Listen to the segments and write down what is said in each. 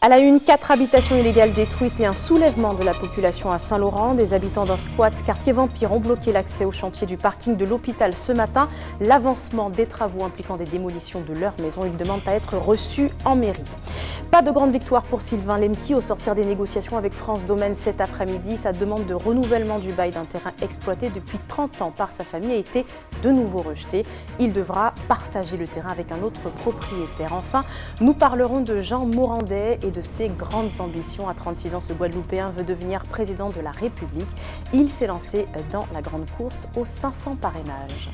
À la une, 4 habitations illégales détruites et un soulèvement de la population à Saint-Laurent. Des habitants d'un squat quartier Vampire ont bloqué l'accès au chantier du parking de l'hôpital ce matin. L'avancement des travaux impliquant des démolitions de leur maison. Ils demandent à être reçus en mairie. Pas de grande victoire pour Sylvain Lemki au sortir des négociations avec France Domaine cet après-midi. Sa demande de renouvellement du bail d'un terrain exploité depuis 30 ans par sa famille a été de nouveau rejetée. Il devra partager le terrain avec un autre propriétaire. Enfin, nous parlerons de Jean Morandais et de ses grandes ambitions. À 36 ans, ce Guadeloupéen veut devenir président de la République. Il s'est lancé dans la grande course aux 500 parrainages.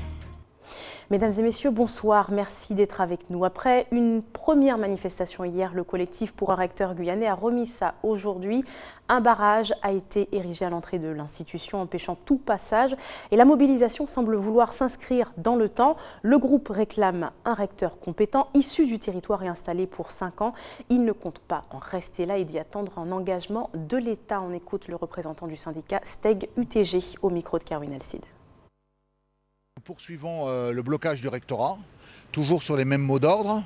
Mesdames et messieurs, bonsoir. Merci d'être avec nous. Après une première manifestation hier, le collectif pour un recteur guyanais a remis ça aujourd'hui. Un barrage a été érigé à l'entrée de l'institution, empêchant tout passage. Et la mobilisation semble vouloir s'inscrire dans le temps. Le groupe réclame un recteur compétent, issu du territoire et installé pour 5 ans. Il ne compte pas en rester là et d'y attendre un engagement de l'État. On écoute le représentant du syndicat STEG UTG au micro de Caroline Alcide. Nous poursuivons le blocage du rectorat, toujours sur les mêmes mots d'ordre.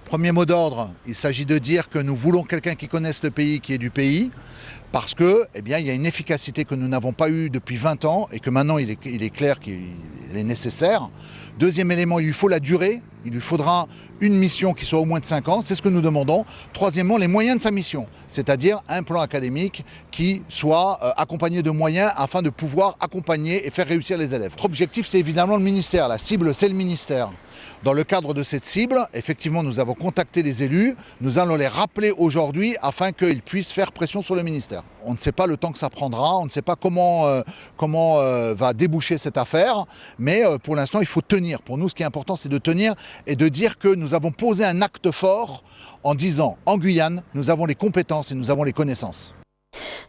Premier mot d'ordre, il s'agit de dire que nous voulons quelqu'un qui connaisse le pays, qui est du pays, parce que, il y a une efficacité que nous n'avons pas eue depuis 20 ans et que maintenant il est clair qu'il est nécessaire. Deuxième élément, il lui faut la durée. Il lui faudra une mission qui soit au moins de 5 ans, c'est ce que nous demandons. Troisièmement, les moyens de sa mission, c'est-à-dire un plan académique qui soit accompagné de moyens afin de pouvoir accompagner et faire réussir les élèves. Notre objectif, c'est évidemment le ministère. La cible, c'est le ministère. Dans le cadre de cette cible, effectivement, nous avons contacté les élus. Nous allons les rappeler aujourd'hui afin qu'ils puissent faire pression sur le ministère. On ne sait pas le temps que ça prendra, on ne sait pas comment va déboucher cette affaire, mais pour l'instant, il faut tenir. Pour nous, ce qui est important, c'est de tenir et de dire que nous avons posé un acte fort en disant, en Guyane, nous avons les compétences et nous avons les connaissances.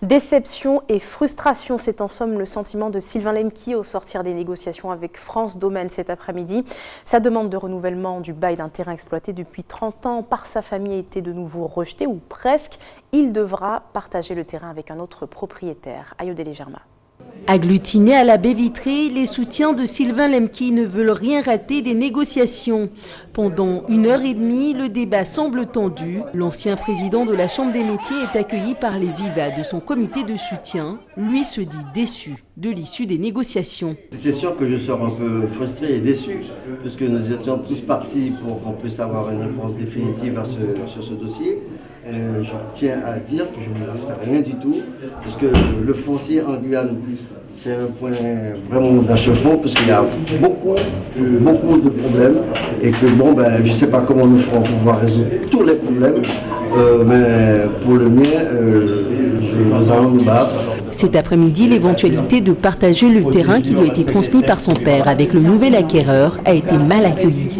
Déception et frustration, c'est en somme le sentiment de Sylvain Lemki au sortir des négociations avec France Domaine cet après-midi. Sa demande de renouvellement du bail d'un terrain exploité depuis 30 ans par sa famille a été de nouveau rejetée, ou presque. Il devra partager le terrain avec un autre propriétaire. Ayodele Germa. Agglutinés à la baie vitrée, les soutiens de Sylvain Lemki ne veulent rien rater des négociations. Pendant 1h30, le débat semble tendu. L'ancien président de la Chambre des métiers est accueilli par les vivas de son comité de soutien. Lui se dit déçu de l'issue des négociations. C'est sûr que je sors un peu frustré et déçu, puisque nous étions tous partis pour qu'on puisse avoir une réponse définitive sur ce dossier. Je tiens à dire que je ne risque rien du tout, parce que le foncier en Guyane, c'est un point vraiment d'achèvement, parce qu'il y a beaucoup de problèmes, et que je ne sais pas comment nous ferons pour pouvoir résoudre tous les problèmes, mais pour le mien, nous allons nous battre. Cet après-midi, l'éventualité de partager le terrain qui lui a été transmis par son père avec le nouvel acquéreur a été mal accueillie.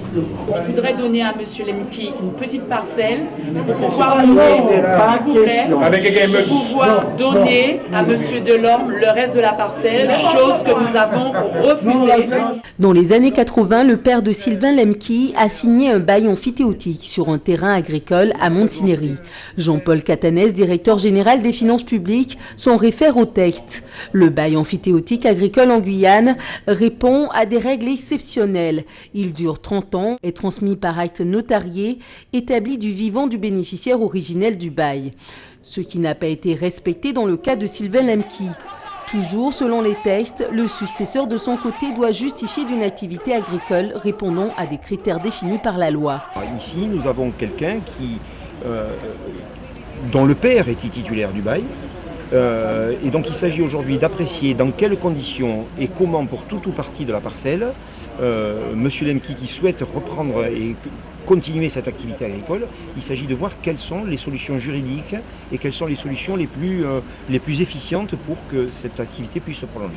On voudrait donner à M. Lemki une petite parcelle pour pouvoir donner, s'il vous plaît, pour pouvoir donner à M. Delorme le reste de la parcelle, chose que nous avons refusée. Dans les années 80, le père de Sylvain Lemki a signé un bail amphithéotique sur un terrain agricole à Montignéry. Jean-Paul Catanès, directeur général des finances publiques, s'en réfère au texte. Le bail amphithéotique agricole en Guyane répond à des règles exceptionnelles. Il dure 30 ans, est transmis par acte notarié, établi du vivant du bénéficiaire originel du bail. Ce qui n'a pas été respecté dans le cas de Sylvain Lemki. Toujours selon les textes, le successeur de son côté doit justifier d'une activité agricole répondant à des critères définis par la loi. Ici, nous avons quelqu'un dont le père était titulaire du bail. Et donc il s'agit aujourd'hui d'apprécier dans quelles conditions et comment pour tout ou partie de la parcelle, M. Lemki qui souhaite reprendre et continuer cette activité agricole, il s'agit de voir quelles sont les solutions juridiques et quelles sont les solutions les plus efficientes pour que cette activité puisse se prolonger.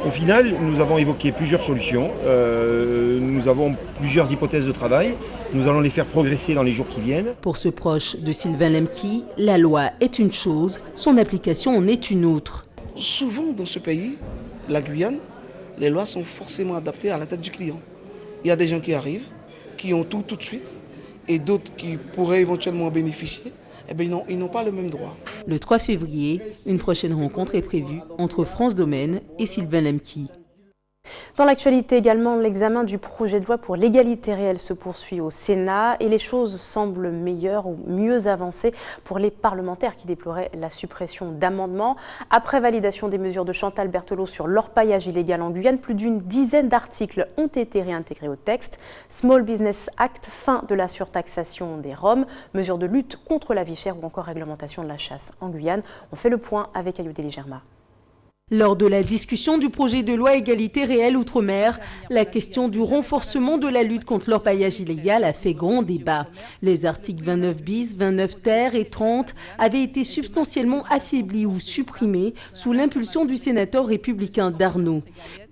Au final, nous avons évoqué plusieurs solutions, nous avons plusieurs hypothèses de travail, nous allons les faire progresser dans les jours qui viennent. Pour ce proche de Sylvain Lemki, la loi est une chose, son application en est une autre. Souvent dans ce pays, la Guyane, les lois sont forcément adaptées à la tête du client. Il y a des gens qui arrivent, qui ont tout de suite, et d'autres qui pourraient éventuellement en bénéficier, ils n'ont pas le même droit. Le 3 février, une prochaine rencontre est prévue entre France Domaine et Sylvain Lemki. Dans l'actualité également, l'examen du projet de loi pour l'égalité réelle se poursuit au Sénat et les choses semblent meilleures ou mieux avancées pour les parlementaires qui déploraient la suppression d'amendements. Après validation des mesures de Chantal Berthelot sur l'orpaillage illégal en Guyane, plus d'une dizaine d'articles ont été réintégrés au texte. Small Business Act, fin de la surtaxation des Roms, mesures de lutte contre la vie chère ou encore réglementation de la chasse en Guyane. On fait le point avec Ayoudélie Germain. Lors de la discussion du projet de loi égalité réelle outre-mer, la question du renforcement de la lutte contre l'orpaillage illégal a fait grand débat. Les articles 29 bis, 29 ter et 30 avaient été substantiellement affaiblis ou supprimés sous l'impulsion du sénateur républicain d'Arnaud.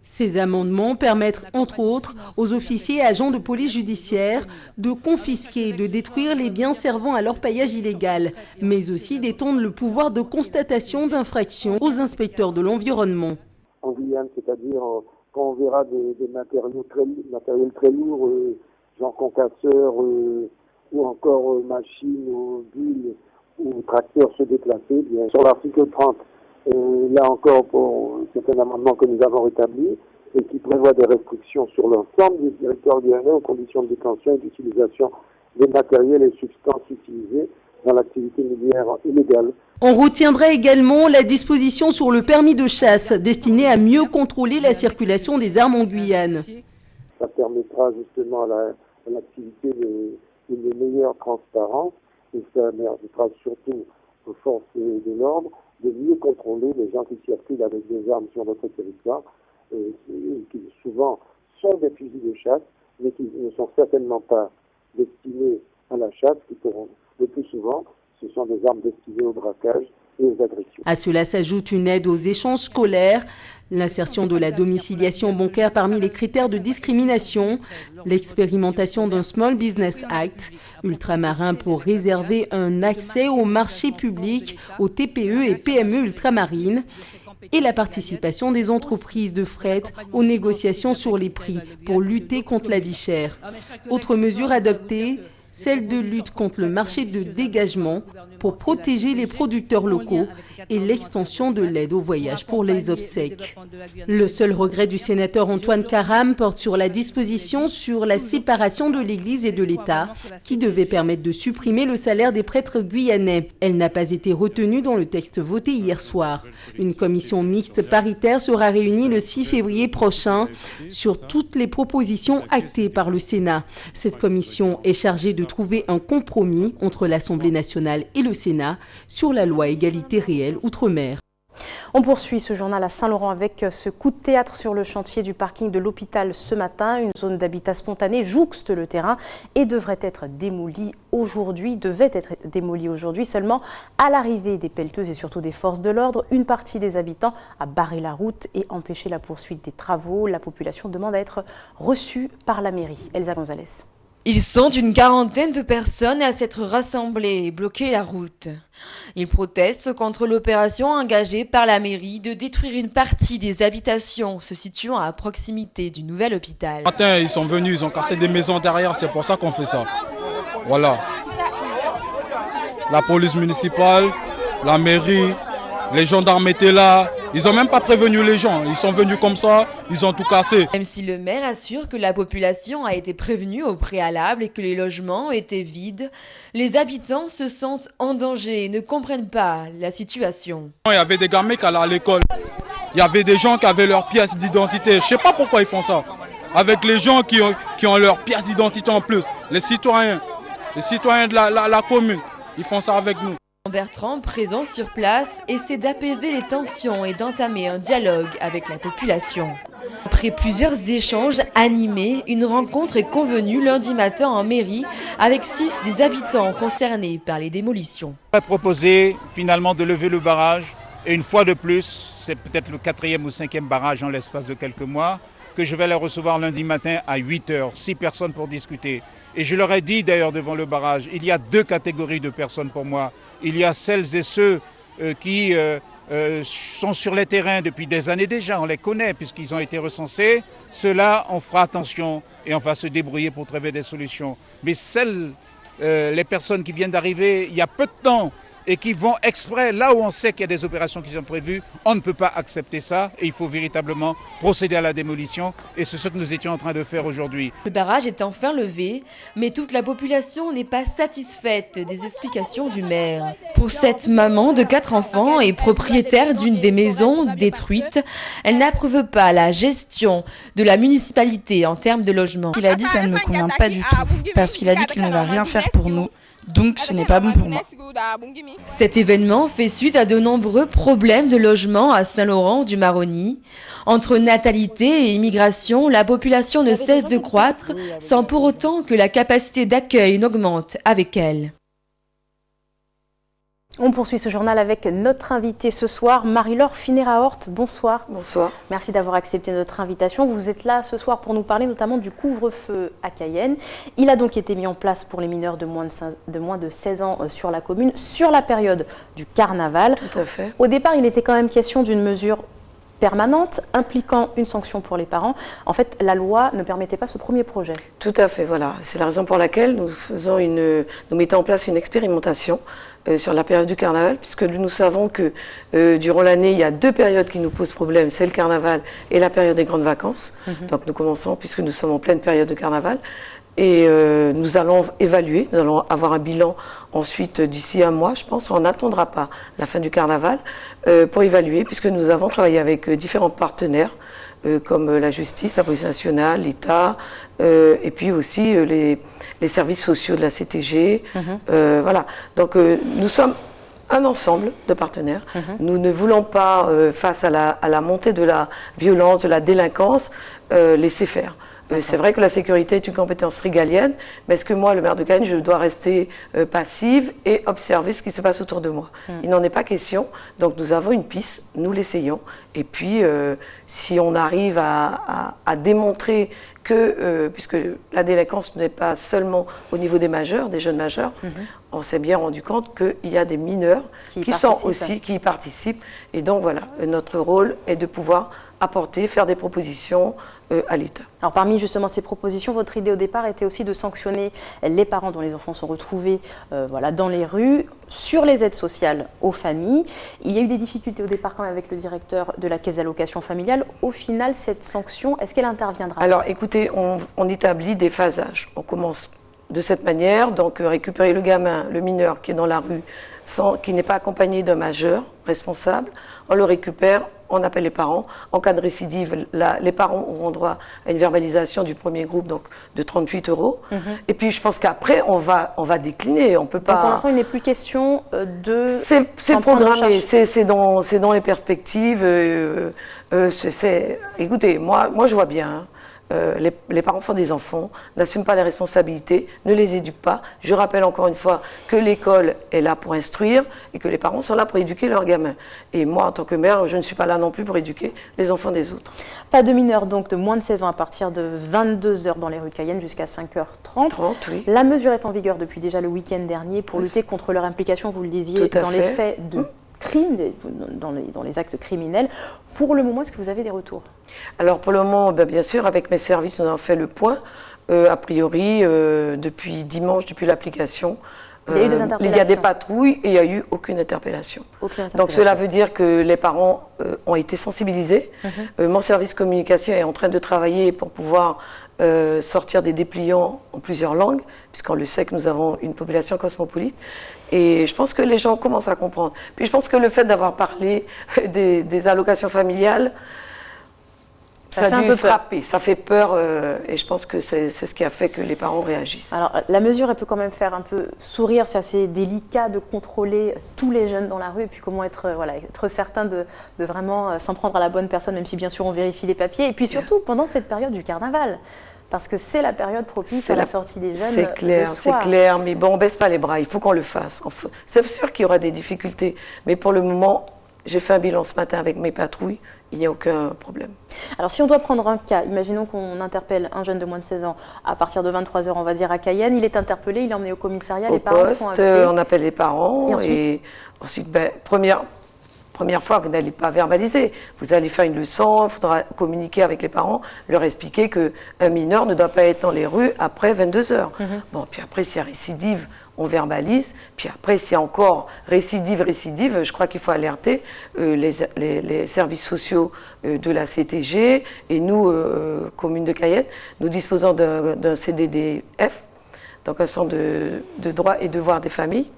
Ces amendements permettent, entre autres, aux officiers et agents de police judiciaire de confisquer et de détruire les biens servant à l'orpaillage illégal, mais aussi d'étendre le pouvoir de constatation d'infractions aux inspecteurs de l'environnement. En Guyane, c'est-à-dire quand on verra des matériels très lourds, genre concasseurs ou encore machines ou bulles ou tracteurs se déplacer, bien sur l'article 30. Là encore, c'est un amendement que nous avons rétabli et qui prévoit des restrictions sur l'ensemble du territoire guyanais aux conditions de détention et d'utilisation des matériels et substances utilisées dans l'activité minière illégale. On retiendra également la disposition sur le permis de chasse destinée à mieux contrôler la circulation des armes en Guyane. Ça permettra justement à l'activité d'une meilleure transparence et ça permettra surtout aux forces de l'ordre de mieux contrôler les gens qui circulent avec des armes sur notre territoire, qui souvent sont des fusils de chasse, mais qui ne sont certainement pas destinés à la chasse, qui pourront, le plus souvent, ce sont des armes destinées au braquage et aux agressions. À cela s'ajoute une aide aux échanges scolaires, l'insertion de la domiciliation bancaire parmi les critères de discrimination, l'expérimentation d'un Small Business Act, ultramarin pour réserver un accès au marché public aux TPE et PME ultramarines, et la participation des entreprises de fret aux négociations sur les prix pour lutter contre la vie chère. Autre mesure adoptée, celle de lutte contre le marché de dégagement pour protéger les producteurs locaux et l'extension de l'aide au voyage pour les obsèques. Le seul regret du sénateur Antoine Karam porte sur la disposition sur la séparation de l'Église et de l'État qui devait permettre de supprimer le salaire des prêtres guyanais. Elle n'a pas été retenue dans le texte voté hier soir. Une commission mixte paritaire sera réunie le 6 février prochain sur toutes les propositions actées par le Sénat. Cette commission est chargée de trouver un compromis entre l'Assemblée nationale et le Sénat sur la loi égalité réelle outre-mer. On poursuit ce journal à Saint-Laurent avec ce coup de théâtre sur le chantier du parking de l'hôpital ce matin. Une zone d'habitat spontané jouxte le terrain et devait être démolie aujourd'hui. Seulement à l'arrivée des pelleteuses et surtout des forces de l'ordre, une partie des habitants a barré la route et empêché la poursuite des travaux. La population demande à être reçue par la mairie. Elsa Gonzalez. Ils sont une quarantaine de personnes à s'être rassemblés et bloquer la route. Ils protestent contre l'opération engagée par la mairie de détruire une partie des habitations se situant à proximité du nouvel hôpital. Ce matin, ils sont venus, ils ont cassé des maisons derrière, c'est pour ça qu'on fait ça. Voilà. La police municipale, la mairie, les gendarmes étaient là. Ils n'ont même pas prévenu les gens, ils sont venus comme ça, ils ont tout cassé. Même si le maire assure que la population a été prévenue au préalable et que les logements étaient vides, les habitants se sentent en danger et ne comprennent pas la situation. Il y avait des gamins qui allaient à l'école, il y avait des gens qui avaient leurs pièces d'identité. Je ne sais pas pourquoi ils font ça. Avec les gens qui ont leurs pièces d'identité en plus, les citoyens de la commune, ils font ça avec nous. Bertrand, présent sur place, essaie d'apaiser les tensions et d'entamer un dialogue avec la population. Après plusieurs échanges animés, une rencontre est convenue lundi matin en mairie avec 6 des habitants concernés par les démolitions. On va proposer finalement de lever le barrage et une fois de plus, c'est peut-être le 4e ou 5e barrage en l'espace de quelques mois, que je vais les recevoir lundi matin à 8h, 6 personnes pour discuter. Et je leur ai dit d'ailleurs devant le barrage, il y a 2 catégories de personnes pour moi. Il y a celles et ceux qui sont sur les terrains depuis des années déjà, on les connaît puisqu'ils ont été recensés. Ceux-là, on fera attention et on va se débrouiller pour trouver des solutions. Mais les personnes qui viennent d'arriver il y a peu de temps et qui vont exprès, là où on sait qu'il y a des opérations qui sont prévues, on ne peut pas accepter ça et il faut véritablement procéder à la démolition et c'est ce que nous étions en train de faire aujourd'hui. Le barrage est enfin levé, mais toute la population n'est pas satisfaite des explications du maire. Pour cette maman de 4 enfants et propriétaire d'une des maisons détruites, elle n'approuve pas la gestion de la municipalité en termes de logement. Il a dit ça ne me convient pas du tout, parce qu'il a dit qu'il ne va rien faire pour nous, donc ce n'est pas bon pour moi. Cet événement fait suite à de nombreux problèmes de logement à Saint-Laurent-du-Maroni. Entre natalité et immigration, la population ne cesse de croître sans pour autant que la capacité d'accueil n'augmente avec elle. On poursuit ce journal avec notre invitée ce soir, Marie-Laure Finéra-Hort. Bonsoir. Bonsoir. Merci d'avoir accepté notre invitation. Vous êtes là ce soir pour nous parler notamment du couvre-feu à Cayenne. Il a donc été mis en place pour les mineurs de moins de 16 ans sur la commune, sur la période du carnaval. Tout à fait. Au départ, il était quand même question d'une mesure permanente, impliquant une sanction pour les parents. En fait, la loi ne permettait pas ce premier projet. Tout à fait, voilà. C'est la raison pour laquelle nous mettons en place une expérimentation sur la période du carnaval, puisque nous savons que durant l'année, il y a 2 périodes qui nous posent problème, c'est le carnaval et la période des grandes vacances. Donc nous commençons, puisque nous sommes en pleine période de carnaval, et nous allons évaluer, nous allons avoir un bilan ensuite d'ici un mois, je pense. On n'attendra pas la fin du carnaval pour évaluer, puisque nous avons travaillé avec différents partenaires, comme la justice, la police nationale, l'État, et puis aussi les services sociaux de la CTG. Voilà. Donc nous sommes un ensemble de partenaires. Nous ne voulons pas, face à la montée de la violence, de la délinquance, laisser faire. C'est vrai que la sécurité est une compétence régalienne, mais est-ce que moi, le maire de Cayenne, je dois rester passive et observer ce qui se passe autour de moi? Il n'en est pas question. Donc nous avons une piste, nous l'essayons. Et puis, si on arrive à démontrer que, puisque la délinquance n'est pas seulement au niveau des majeurs, des jeunes majeurs, on s'est bien rendu compte qu'il y a des mineurs qui y participent. Et donc voilà, notre rôle est de pouvoir apporter, faire des propositions à l'État. Alors parmi justement ces propositions, votre idée au départ était aussi de sanctionner les parents dont les enfants sont retrouvés dans les rues, sur les aides sociales aux familles. Il y a eu des difficultés au départ quand même avec le directeur de la caisse d'allocation familiale. Au final, cette sanction, est-ce qu'elle interviendra? Alors écoutez, on établit des phasages. On commence de cette manière, donc récupérer le gamin, le mineur qui est dans la rue, qui n'est pas accompagné d'un majeur responsable, on le récupère, on appelle les parents. En cas de récidive, les parents auront droit à une verbalisation du premier groupe, donc de 38 €. Et puis je pense qu'après, on va décliner. On peut pas. Donc pour l'instant, il n'est plus question de. C'est programmé, c'est dans les perspectives. Écoutez, moi je vois bien. Hein. Les parents font des enfants, n'assument pas les responsabilités, ne les éduquent pas. Je rappelle encore une fois que l'école est là pour instruire et que les parents sont là pour éduquer leurs gamins. Et moi, en tant que mère, je ne suis pas là non plus pour éduquer les enfants des autres. Pas de mineurs donc de moins de 16 ans à partir de 22 h dans les rues de Cayenne jusqu'à 5h30. Oui. La mesure est en vigueur depuis déjà le week-end dernier pour lutter contre leur implication, vous le disiez, dans les faits de crimes, dans les actes criminels. Pour le moment, est-ce que vous avez des retours? Alors pour le moment, bien sûr, avec mes services, nous avons fait le point. A priori, depuis dimanche, depuis l'application, il y a des patrouilles et il n'y a eu aucune interpellation. Donc cela veut dire que les parents ont été sensibilisés. Mon service communication est en train de travailler pour pouvoir sortir des dépliants en plusieurs langues, puisqu'on le sait que nous avons une population cosmopolite. Et je pense que les gens commencent à comprendre. Puis je pense que le fait d'avoir parlé des allocations familiales, ça a dû frapper, ça fait peur et je pense que c'est ce qui a fait que les parents réagissent. Alors la mesure, elle peut quand même faire un peu sourire, c'est assez délicat de contrôler tous les jeunes dans la rue et puis comment être certain de vraiment s'en prendre à la bonne personne, même si bien sûr on vérifie les papiers. Et puis surtout pendant cette période du carnaval. Parce que c'est la période propice à la sortie des jeunes. C'est clair, mais bon, on ne baisse pas les bras, il faut qu'on le fasse. C'est sûr qu'il y aura des difficultés, mais pour le moment, j'ai fait un bilan ce matin avec mes patrouilles, il n'y a aucun problème. Alors si on doit prendre un cas, imaginons qu'on interpelle un jeune de moins de 16 ans à partir de 23 h, on va dire à Cayenne, il est interpellé, il est emmené au commissariat, les parents sont appelés. On appelle les parents et ensuite première fois, vous n'allez pas verbaliser. Vous allez faire une leçon, il faudra communiquer avec les parents, leur expliquer qu'un mineur ne doit pas être dans les rues après 22 h. Bon, puis après, s'il y a récidive, on verbalise. Puis après, s'il y a encore récidive, je crois qu'il faut alerter les services sociaux de la CTG. Et nous, commune de Cayenne, nous disposons d'un CDDF, donc un centre de droits et devoirs des familles,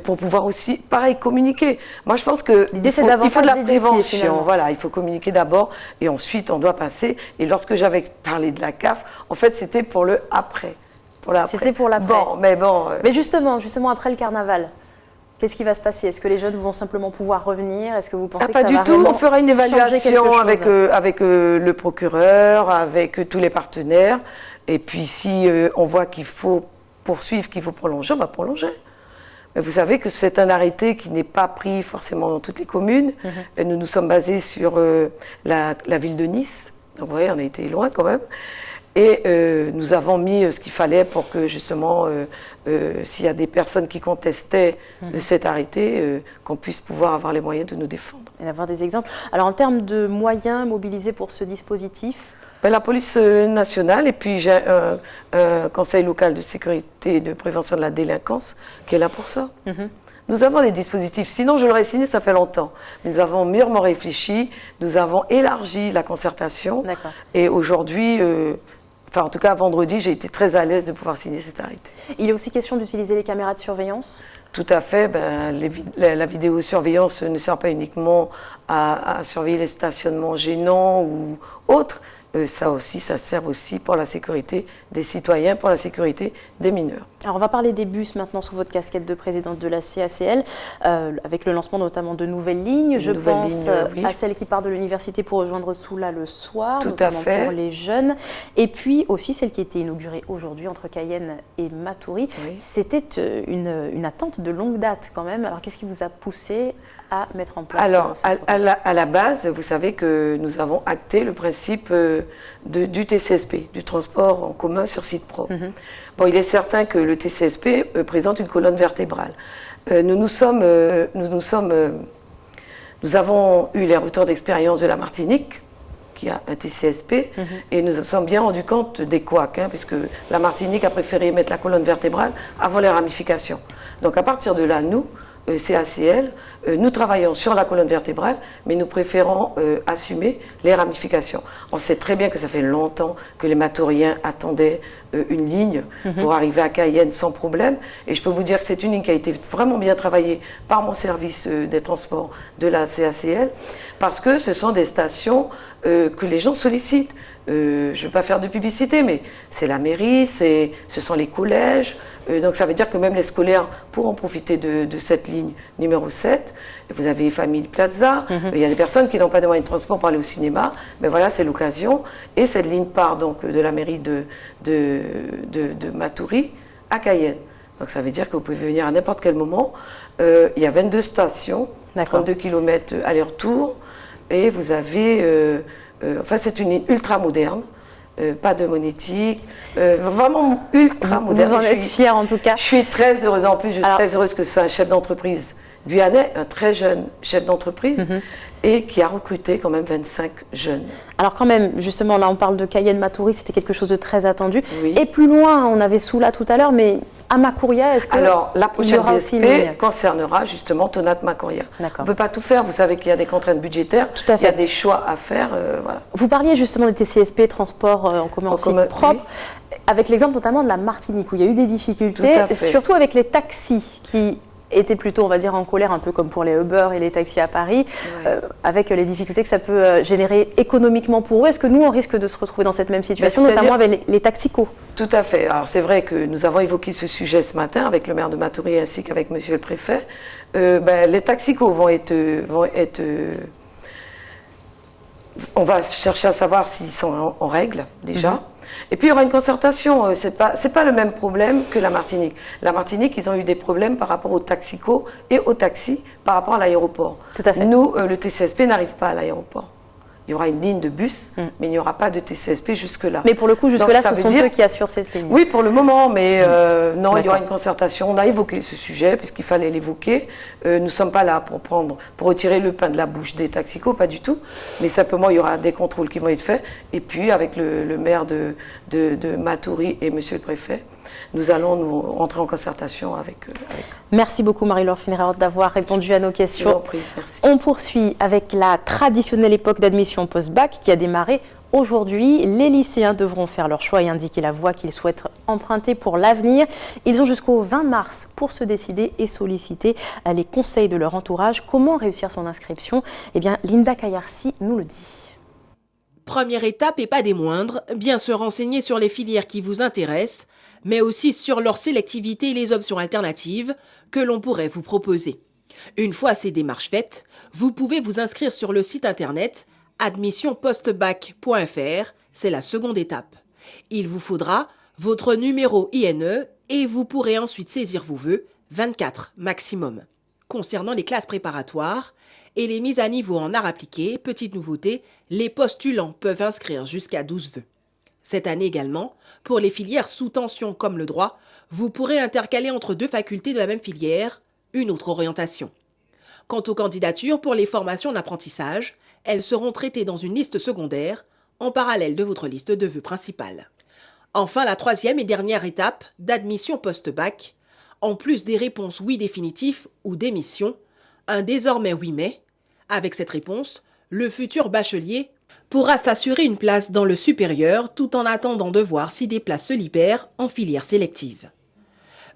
pour pouvoir aussi, pareil, communiquer. Moi, je pense qu'il faut de la prévention. Voilà, il faut communiquer d'abord et ensuite, on doit passer. Et lorsque j'avais parlé de la CAF, en fait, c'était pour le après. C'était pour l'après. Mais justement, après le carnaval, qu'est-ce qui va se passer? Est-ce que les jeunes vont simplement pouvoir revenir? Est-ce que vous pensez que ça va pas du tout. On fera une évaluation avec le procureur, avec tous les partenaires. Et puis, si on voit qu'il faut poursuivre, qu'il faut prolonger, on va prolonger. Mais vous savez que c'est un arrêté qui n'est pas pris forcément dans toutes les communes. Nous nous sommes basés sur la ville de Nice. Donc, vous voyez, on a été loin quand même. Et nous avons mis ce qu'il fallait pour que, justement, s'il y a des personnes qui contestaient cet arrêté, qu'on puisse pouvoir avoir les moyens de nous défendre. Et d'avoir des exemples. Alors, en termes de moyens mobilisés pour ce dispositif, la police nationale, et puis j'ai un conseil local de sécurité et de prévention de la délinquance qui est là pour ça. Nous avons des dispositifs, sinon je l'aurais signé, ça fait longtemps. Nous avons mûrement réfléchi, nous avons élargi la concertation, et aujourd'hui, en tout cas vendredi, j'ai été très à l'aise de pouvoir signer cet arrêté. Il est aussi question d'utiliser les caméras de surveillance? Tout à fait. La vidéosurveillance ne sert pas uniquement à surveiller les stationnements gênants ou autres. Ça aussi, ça sert aussi pour la sécurité des citoyens, pour la sécurité des mineurs. Alors on va parler des bus maintenant sous votre casquette de présidente de la CACL, avec le lancement notamment de nouvelles lignes. Je pense à celle qui part de l'université pour rejoindre Soula le soir, notamment pour les jeunes. Et puis aussi celle qui a été inaugurée aujourd'hui entre Cayenne et Matoury. C'était une attente de longue date quand même. Alors qu'est-ce qui vous a poussé à mettre en place? Alors, à la base, vous savez que nous avons acté le principe du TCSP, du transport en commun sur site propre. Bon, il est certain que le TCSP présente une colonne vertébrale. Nous avons eu les retours d'expérience de la Martinique, qui a un TCSP, et nous nous sommes bien rendus compte des couacs, puisque la Martinique a préféré mettre la colonne vertébrale avant les ramifications. Donc à partir de là, nous, CACL, nous travaillons sur la colonne vertébrale, mais nous préférons assumer les ramifications. On sait très bien que ça fait longtemps que les Matouriens attendaient une ligne pour arriver à Cayenne sans problème. Et je peux vous dire que c'est une ligne qui a été vraiment bien travaillée par mon service des transports de la CACL, parce que ce sont des stations que les gens sollicitent. Je ne vais pas faire de publicité, mais c'est la mairie, ce sont les collèges. Donc ça veut dire que même les scolaires pourront profiter de cette ligne numéro 7. Vous avez Famille Plaza, il y a des personnes qui n'ont pas de moyens de transport pour aller au cinéma, mais voilà, c'est l'occasion. Et cette ligne part donc de la mairie de Matoury à Cayenne. Donc ça veut dire que vous pouvez venir à n'importe quel moment. Il y a 22 stations, 32 km aller-retour, et vous avez... c'est une ligne ultra moderne. Pas de monétique, vraiment ultra moderne. Vous en êtes fière en tout cas. Je suis très heureuse, en plus je suis très heureuse que ce soit un chef d'entreprise guyanais, un très jeune chef d'entreprise, et qui a recruté quand même 25 jeunes. Alors quand même, justement, là on parle de Cayenne-Matoury, c'était quelque chose de très attendu. Et plus loin, on avait Soula tout à l'heure, mais à Macouria, est-ce que... Alors, la prochaine DSP concernera justement Tonat-Macouria. On ne peut pas tout faire, vous savez qu'il y a des contraintes budgétaires, tout à fait. Il y a des choix à faire, voilà. Vous parliez justement des TCSP, transport en commun en site propre, avec l'exemple notamment de la Martinique, où il y a eu des difficultés, surtout avec les taxis qui... étaient plutôt, on va dire, en colère, un peu comme pour les Uber et les taxis à Paris, avec les difficultés que ça peut générer économiquement pour eux. Est-ce que nous, on risque de se retrouver dans cette même situation, notamment avec les taxicos? Tout à fait. Alors, c'est vrai que nous avons évoqué ce sujet ce matin avec le maire de Matoury ainsi qu'avec monsieur le préfet. Les taxicos vont être on va chercher à savoir s'ils sont en règle, déjà. Et puis il y aura une concertation, c'est pas le même problème que la Martinique. La Martinique, ils ont eu des problèmes par rapport aux taxicos et aux taxis par rapport à l'aéroport. Tout à fait. Nous, le TCSP n'arrive pas à l'aéroport. Il y aura une ligne de bus, mais il n'y aura pas de TCSP jusque-là. Mais pour le coup, jusque-là, ce sont eux qui assurent cette ligne. Oui, pour le moment, mais non, il y aura une concertation. On a évoqué ce sujet, puisqu'il fallait l'évoquer. Nous ne sommes pas là pour retirer le pain de la bouche des taxicos, pas du tout. Mais simplement, il y aura des contrôles qui vont être faits. Et puis, avec le maire de Matoury et monsieur le préfet, nous allons nous entrer en concertation avec eux. Merci beaucoup Marie-Laure Finéraud d'avoir répondu à nos questions. Je vous en prie, merci. On poursuit avec la traditionnelle époque d'admission post-bac qui a démarré aujourd'hui. Les lycéens devront faire leur choix et indiquer la voie qu'ils souhaitent emprunter pour l'avenir. Ils ont jusqu'au 20 mars pour se décider et solliciter les conseils de leur entourage. Comment réussir son inscription? Eh bien, Linda Kayarsi nous le dit. Première étape et pas des moindres, bien se renseigner sur les filières qui vous intéressent, mais aussi sur leur sélectivité et les options alternatives que l'on pourrait vous proposer. Une fois ces démarches faites, vous pouvez vous inscrire sur le site internet admissionpostbac.fr, c'est la seconde étape. Il vous faudra votre numéro INE et vous pourrez ensuite saisir vos vœux, 24 maximum. Concernant les classes préparatoires et les mises à niveau en art appliqué, petite nouveauté, les postulants peuvent inscrire jusqu'à 12 vœux. Cette année également, pour les filières sous tension comme le droit, vous pourrez intercaler entre deux facultés de la même filière, une autre orientation. Quant aux candidatures pour les formations d'apprentissage, elles seront traitées dans une liste secondaire, en parallèle de votre liste de vœux principale. Enfin, la troisième et dernière étape d'admission post-bac, en plus des réponses oui définitif ou démission, un désormais oui mais. Avec cette réponse, le futur bachelier pourra s'assurer une place dans le supérieur tout en attendant de voir si des places se libèrent en filière sélective.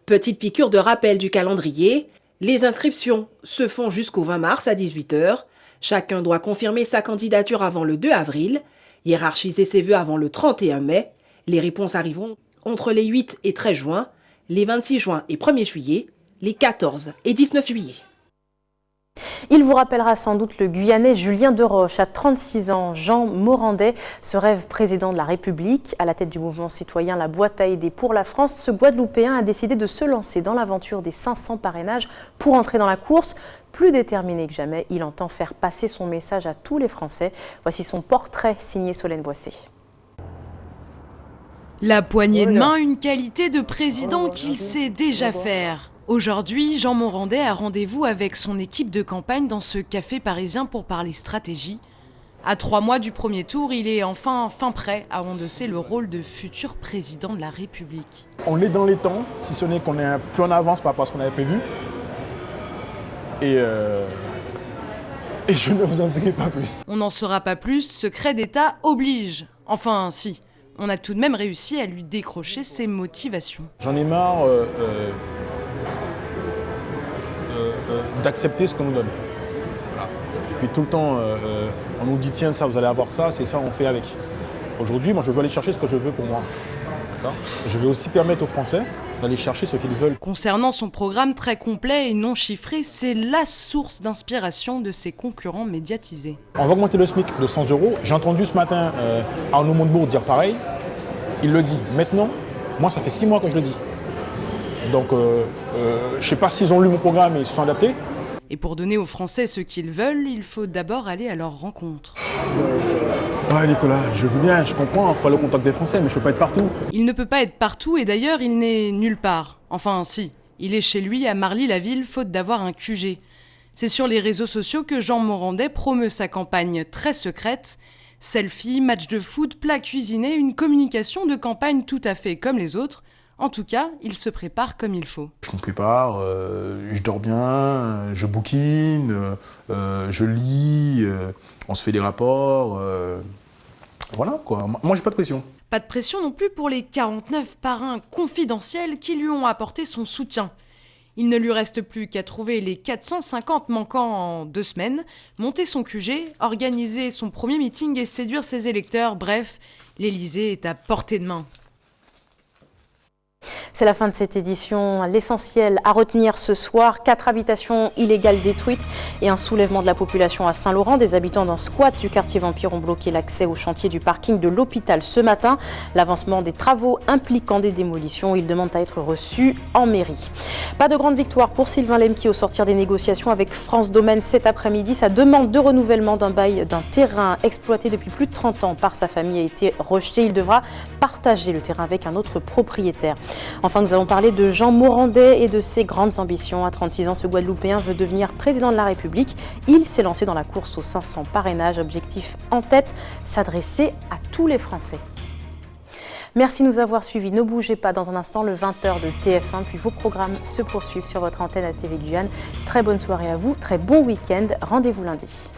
Petite piqûre de rappel du calendrier, les inscriptions se font jusqu'au 20 mars à 18 h. Chacun doit confirmer sa candidature avant le 2 avril, hiérarchiser ses vœux avant le 31 mai. Les réponses arriveront entre les 8 et 13 juin, les 26 juin et 1er juillet, les 14 et 19 juillet. Il vous rappellera sans doute le Guyanais Julien Deroche. À 36 ans, Jean Morandais se rêve président de la République. À la tête du mouvement citoyen La Boîte à aider pour la France, ce Guadeloupéen a décidé de se lancer dans l'aventure des 500 parrainages pour entrer dans la course. Plus déterminé que jamais, il entend faire passer son message à tous les Français. Voici son portrait signé Solène Boissé. La poignée de main, une qualité de président qu'il sait déjà faire. Aujourd'hui, Jean Morandais a rendez-vous avec son équipe de campagne dans ce café parisien pour parler stratégie. À 3 mois du premier tour, il est enfin prêt à endosser le rôle de futur président de la République. On est dans les temps, si ce n'est qu'on est un peu en avance par rapport à ce qu'on avait prévu. Et je ne vous en dirai pas plus. On n'en saura pas plus, secret d'État oblige. Enfin, si. On a tout de même réussi à lui décrocher ses motivations. J'en ai marre d'accepter ce qu'on nous donne. Voilà. Et puis tout le temps, on nous dit tiens ça, vous allez avoir ça, c'est ça, on fait avec. Aujourd'hui, moi je veux aller chercher ce que je veux pour moi. Je vais aussi permettre aux Français d'aller chercher ce qu'ils veulent. Concernant son programme très complet et non chiffré, c'est la source d'inspiration de ses concurrents médiatisés. On va augmenter le SMIC de 100 €. J'ai entendu ce matin Arnaud Montebourg dire pareil. Il le dit. Maintenant, moi ça fait 6 mois que je le dis. Donc je ne sais pas s'ils ont lu mon programme et ils se sont adaptés. Et pour donner aux Français ce qu'ils veulent, il faut d'abord aller à leur rencontre. Ouais Nicolas, je veux bien, je comprends, il faut aller au contact des Français, mais je ne peux pas être partout. Il ne peut pas être partout et d'ailleurs il n'est nulle part. Enfin si, il est chez lui à Marly-la-Ville faute d'avoir un QG. C'est sur les réseaux sociaux que Jean Morandais promeut sa campagne très secrète. Selfie, match de foot, plats cuisinés, une communication de campagne tout à fait comme les autres. En tout cas, il se prépare comme il faut. Je me prépare, je dors bien, je bouquine, je lis, on se fait des rapports. Voilà quoi, moi j'ai pas de pression. Pas de pression non plus pour les 49 parrains confidentiels qui lui ont apporté son soutien. Il ne lui reste plus qu'à trouver les 450 manquants en 2 semaines, monter son QG, organiser son premier meeting et séduire ses électeurs. Bref, l'Élysée est à portée de main. C'est la fin de cette édition. L'essentiel à retenir ce soir, 4 habitations illégales détruites et un soulèvement de la population à Saint-Laurent. Des habitants d'un squat du quartier Vampire ont bloqué l'accès au chantier du parking de l'hôpital ce matin. L'avancement des travaux impliquant des démolitions, ils demandent à être reçus en mairie. Pas de grande victoire pour Sylvain Lemki au sortir des négociations avec France Domaine cet après-midi. Sa demande de renouvellement d'un bail d'un terrain exploité depuis plus de 30 ans par sa famille a été rejetée. Il devra partager le terrain avec un autre propriétaire. Enfin, nous allons parler de Jean Morandais et de ses grandes ambitions. À 36 ans, ce Guadeloupéen veut devenir président de la République. Il s'est lancé dans la course aux 500 parrainages. Objectif en tête, s'adresser à tous les Français. Merci de nous avoir suivis. Ne bougez pas, dans un instant le 20h de TF1, puis vos programmes se poursuivent sur votre antenne à TV Guyane. Très bonne soirée à vous, très bon week-end. Rendez-vous lundi.